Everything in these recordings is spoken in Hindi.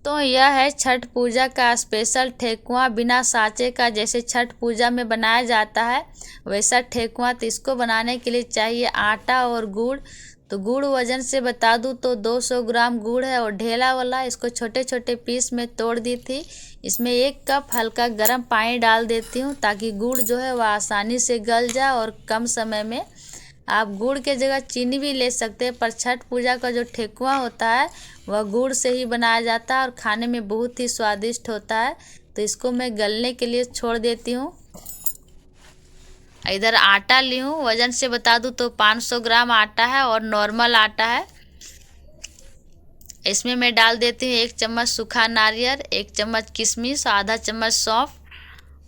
तो यह है छठ पूजा का स्पेशल ठेकुआ बिना साँचे का। जैसे छठ पूजा में बनाया जाता है वैसा ठेकुआ। तो इसको बनाने के लिए चाहिए आटा और गुड़। तो गुड़ वजन से बता दूं तो 200 ग्राम गुड़ है और ढेला वाला इसको छोटे छोटे पीस में तोड़ दी थी। इसमें 1 कप हल्का गर्म पानी डाल देती हूँ ताकि गुड़ जो है वह आसानी से गल जाए और कम समय में। आप गुड़ के जगह चीनी भी ले सकते हैं, पर छठ पूजा का जो ठेकुआ होता है वह गुड़ से ही बनाया जाता है और खाने में बहुत ही स्वादिष्ट होता है। तो इसको मैं गलने के लिए छोड़ देती हूँ। इधर आटा ली हूँ, वजन से बता दूँ तो 500 ग्राम आटा है और नॉर्मल आटा है। इसमें मैं डाल देती हूँ 1 चम्मच सूखा नारियल, 1 चम्मच किशमिश, आधा चम्मच सौंफ।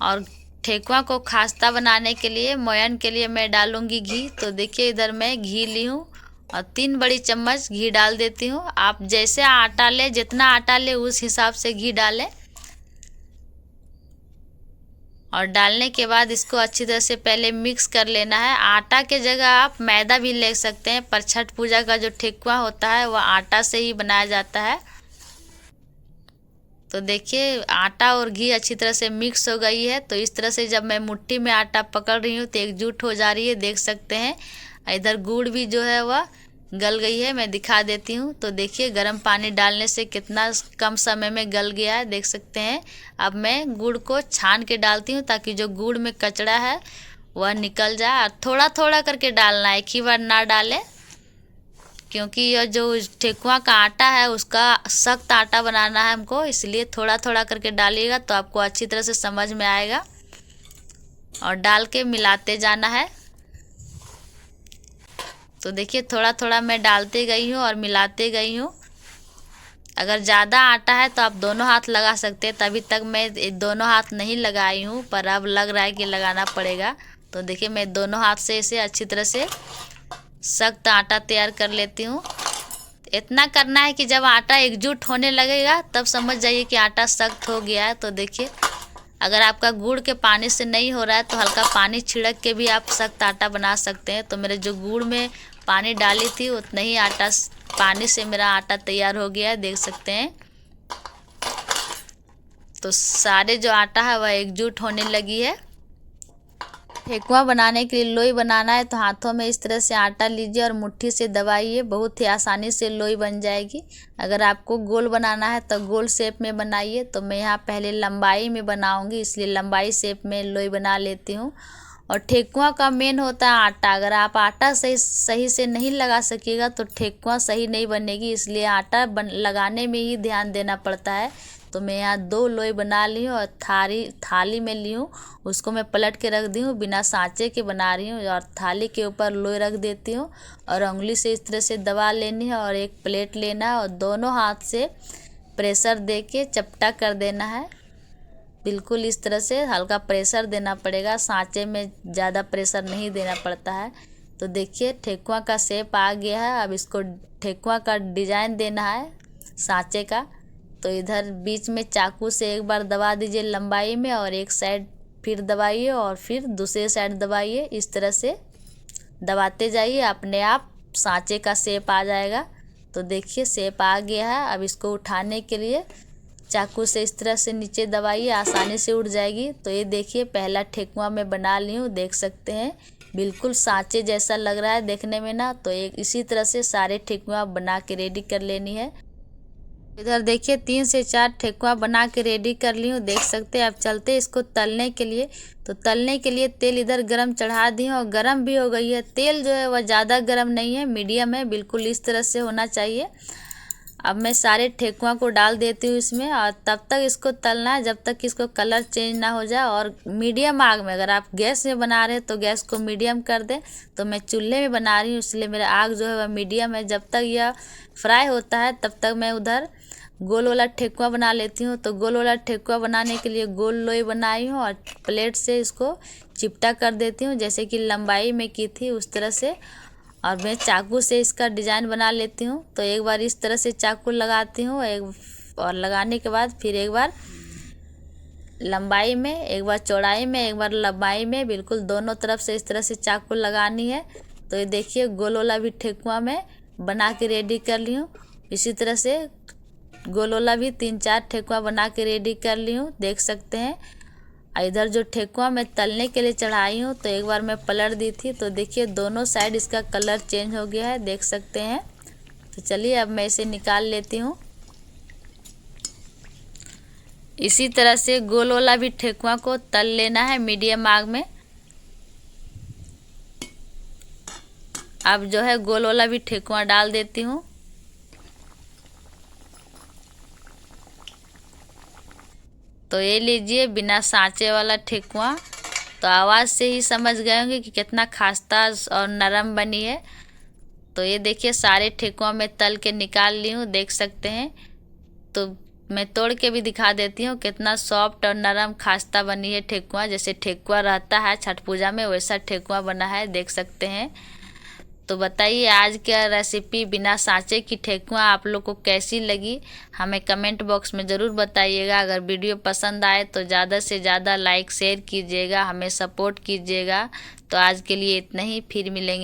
और ठेकुआ को खास्ता बनाने के लिए मोयन के लिए मैं डालूंगी घी। तो देखिए इधर मैं घी ली हूँ और 3 बड़ी चम्मच घी डाल देती हूँ। आप जैसे आटा ले, जितना आटा ले उस हिसाब से घी डालें। और डालने के बाद इसको अच्छी तरह से पहले मिक्स कर लेना है। आटा के जगह आप मैदा भी ले सकते हैं, पर छठ पूजा का जो ठेकुआ होता है वह आटा से ही बनाया जाता है। तो देखिए आटा और घी अच्छी तरह से मिक्स हो गई है। तो इस तरह से जब मैं मुट्ठी में आटा पकड़ रही हूँ तो एकजुट हो जा रही है, देख सकते हैं। इधर गुड़ भी जो है वह गल गई है, मैं दिखा देती हूँ। तो देखिए गर्म पानी डालने से कितना कम समय में गल गया है, देख सकते हैं। अब मैं गुड़ को छान के डालती हूँ ताकि जो गुड़ में कचड़ा है वह निकल जाए। और थोड़ा थोड़ा करके डालना है, एक ही बार ना डालें, क्योंकि यह जो ठेकुआ का आटा है उसका सख्त आटा बनाना है हमको, इसलिए थोड़ा थोड़ा करके डालिएगा तो आपको अच्छी तरह से समझ में आएगा। और डाल के मिलाते जाना है। तो देखिए थोड़ा थोड़ा मैं डालते गई हूँ और मिलाते गई हूँ। अगर ज़्यादा आटा है तो आप दोनों हाथ लगा सकते हैं, तभी तक मैं दोनों हाथ नहीं लगाई हूँ, पर अब लग रहा है कि लगाना पड़ेगा। तो देखिए मैं दोनों हाथ से इसे अच्छी तरह से सख्त आटा तैयार कर लेती हूँ। इतना करना है कि जब आटा एकजुट होने लगेगा तब समझ जाइए कि आटा सख्त हो गया है। तो देखिए अगर आपका गुड़ के पानी से नहीं हो रहा है तो हल्का पानी छिड़क के भी आप सख्त आटा बना सकते हैं। तो मेरे जो गुड़ में पानी डाली थी उतना ही आटा पानी से मेरा आटा तैयार हो गया है, देख सकते हैं। तो सारे जो आटा है वह एकजुट होने लगी है। ठेकुआ बनाने के लिए लोई बनाना है तो हाथों में इस तरह से आटा लीजिए और मुट्ठी से दबाइए, बहुत ही आसानी से लोई बन जाएगी। अगर आपको गोल बनाना है तो गोल शेप में बनाइए। तो मैं यहाँ पहले लंबाई में बनाऊंगी, इसलिए लंबाई शेप में लोई बना लेती हूँ। और ठेकुआ का मेन होता है आटा। अगर आप आटा सही से नहीं लगा सकिएगा तो ठेकुआ सही नहीं बनेगी, इसलिए आटा लगाने में ही ध्यान देना पड़ता है। तो मैं यहाँ 2 लोई बना ली हूँ और थाली में ली हूँ, उसको मैं पलट के रख दी हूँ। बिना सांचे के बना रही हूँ और थाली के ऊपर लोई रख देती हूँ और उंगली से इस तरह से दबा लेनी है और एक प्लेट लेना है और दोनों हाथ से प्रेशर दे के चपटा कर देना है। बिल्कुल इस तरह से हल्का प्रेशर देना पड़ेगा, सांचे में ज़्यादा प्रेशर नहीं देना पड़ता है। तो देखिए ठेकुआ का शेप आ गया है। अब इसको ठेकुआ का डिजाइन देना है सांचे का। तो इधर बीच में चाकू से एक बार दबा दीजिए लंबाई में और एक साइड फिर दबाइए और फिर दूसरे साइड दबाइए। इस तरह से दबाते जाइए, अपने आप सांचे का शेप आ जाएगा। तो देखिए शेप आ गया है। अब इसको उठाने के लिए चाकू से इस तरह से नीचे दबाइए, आसानी से उठ जाएगी। तो ये देखिए पहला ठेकुआ मैं बना ली हूँ, देख सकते हैं। बिल्कुल सांचे जैसा लग रहा है देखने में ना। तो एक इसी तरह से सारे ठेकुआ बना के रेडी कर लेनी है। इधर देखिए 3 से 4 ठेकुआ बना के रेडी कर ली हूँ, देख सकते हैं। अब चलते इसको तलने के लिए। तो तलने के लिए तेल इधर गरम चढ़ा दी हूँ और गरम भी हो गई है। तेल जो है वह ज़्यादा गरम नहीं है, मीडियम है, बिल्कुल इस तरह से होना चाहिए। अब मैं सारे ठेकुआ को डाल देती हूँ इसमें और तब तक इसको तलना है जब तक इसको कलर चेंज ना हो जाए। और मीडियम आग में, अगर आप गैस में बना रहे हैं तो गैस को मीडियम कर दें। तो मैं चूल्हे में बना रही हूँ इसलिए मेरा आग जो है वह मीडियम है। जब तक यह फ्राई होता है तब तक मैं उधर गोल वाला ठेकुआ बना लेती हूँ। तो गोल वाला ठेकुआ बनाने के लिए गोल लोई बनाई हूँ और प्लेट से इसको चिपटा कर देती हूँ, जैसे कि लंबाई में की थी उस तरह से। और मैं चाकू से इसका डिज़ाइन बना लेती हूँ। तो एक बार इस तरह से चाकू लगाती हूँ, और लगाने के बाद फिर एक बार लंबाई में, एक बार चौड़ाई में, एक बार लंबाई में, बिल्कुल दोनों तरफ से इस तरह से चाकू लगानी है। तो ये देखिए गोल वाला भी ठेकुआ मैं बना के रेडी कर ली हूँ। इसी तरह से गोलोला भी 3-4 ठेकुआ बना के रेडी कर ली हूँ, देख सकते हैं। इधर जो ठेकुआ मैं तलने के लिए चढ़ाई हूँ तो एक बार मैं पलट दी थी, तो देखिए दोनों साइड इसका कलर चेंज हो गया है, देख सकते हैं। तो चलिए अब मैं इसे निकाल लेती हूँ। इसी तरह से गोल वाला भी ठेकुआ को तल लेना है मीडियम आग में। अब जो है गोल वाला भी ठेकुआ डाल देती हूँ। तो ये लीजिए बिना सांचे वाला ठेकुआ। तो आवाज़ से ही समझ गए होंगे कि कितना खस्ता और नरम बनी है। तो ये देखिए सारे ठेकुआ मैं तल के निकाल ली हूँ, देख सकते हैं। तो मैं तोड़ के भी दिखा देती हूँ कितना सॉफ्ट और नरम खस्ता बनी है ठेकुआ। जैसे ठेकुआ रहता है छठ पूजा में वैसा ठेकुआ बना है, देख सकते हैं। तो बताइए आज का रेसिपी बिना सांचे की ठेकुआ आप लोग को कैसी लगी, हमें कमेंट बॉक्स में ज़रूर बताइएगा। अगर वीडियो पसंद आए तो ज़्यादा से ज़्यादा लाइक शेयर कीजिएगा, हमें सपोर्ट कीजिएगा। तो आज के लिए इतना ही, फिर मिलेंगे।